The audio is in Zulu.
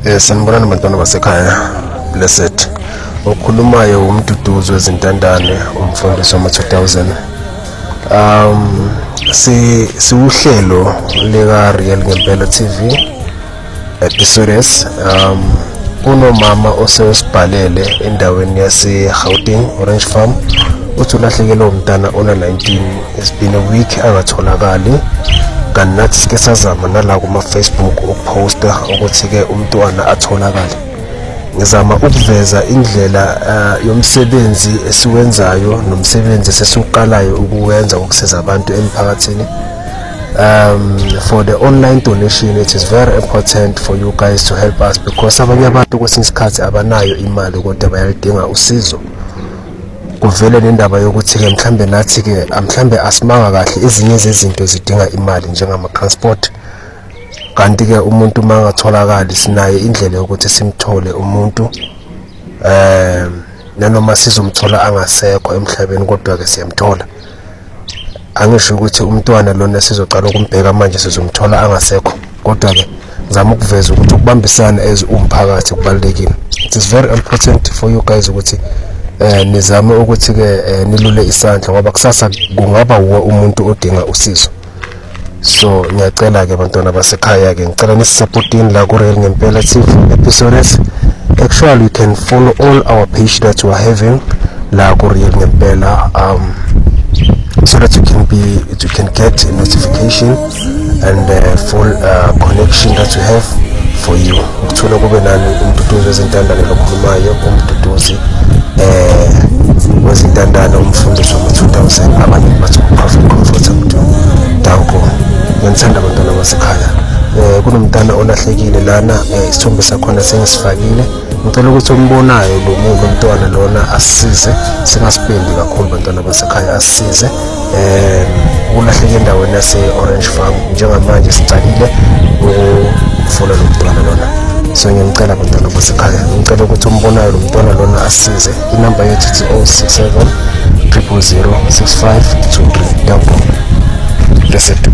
Sanibonani bantwana basekhaya. Blessed. Okhulumayo umduduzi wezintandane, umfundisi wama-2000. Siuhlelo leka Real Ngempela TV episodes. Unomama osebhalele endaweni yase Gauteng Orange Farm uthi ulahlekelwe umntana ona 19. It's been a week angatholakali. Kanti nathi sike sazama nala kuma Facebook ukuposta ukuthi ke umntwana atholakale. Ngizama ukuveza indlela yomsebenzi esiwenzayo nomsebenzi sesiqalayo ukuwenza ukusiza abantu emphakathini. For the online donation, it is very important for you guys to help us because abanye abantu kwesinye isikhathi abanayo imali kodwa bayalidinga usizo. Kuvele nendaba yokuthi ke mhlambe nathi ke mhlambe asimanga kahle ezinye zezinto zidinga imali njengama transport. Kanti ke umuntu mangatholakali sinayo indlela yokuthi simthole umuntu nanoma sizomthola angasekho emhlabeni kodwa ke siyamthola. Angisho ukuthi umntwana lona sizoqala ukumbheka manje sizomthola angasekho kodwa ke ngizama ukuveza ukuthi ukubambisana as umphakathi kubalekile. It is very important for you guys ukuthi nizame ukuthi ke nilule isandla ngoba kusasa kungaba umuntu odinga usizo. So ngiyacela ke bantwana basekhaya ke ngicela nisupportini la ku Real Ngempela TV episodes. Actually you can follow all our page that we are having la ku Real Ngempela so that you can get a notification and full connection that we have for you. Ukuthola kube nani umduduzi wezintandane lokhulumayo, umduduzi wezintandane, umfundisi wama-2000 abanye bathi Prophet Comfortable. Danko. Ngithanda abantwana basekhaya. Kunomntana olahlekile lana, isithombe sakhona sengisifakile. Ngicela ukuthi umbonayo lo mntwana lona asisize, singaspendi kakhulu bantwana basekhaya, asisize. Ulahleke endaweni yase Orange Farm njengamanje sicalile ukufuna lo mntwana lona. So ngiyacela abantwana basekhaya, ngicela ukuthi umbonayo lo mntwana lona asisize. Inamba yethu ithi 067 000 6523. Danko. Blessed.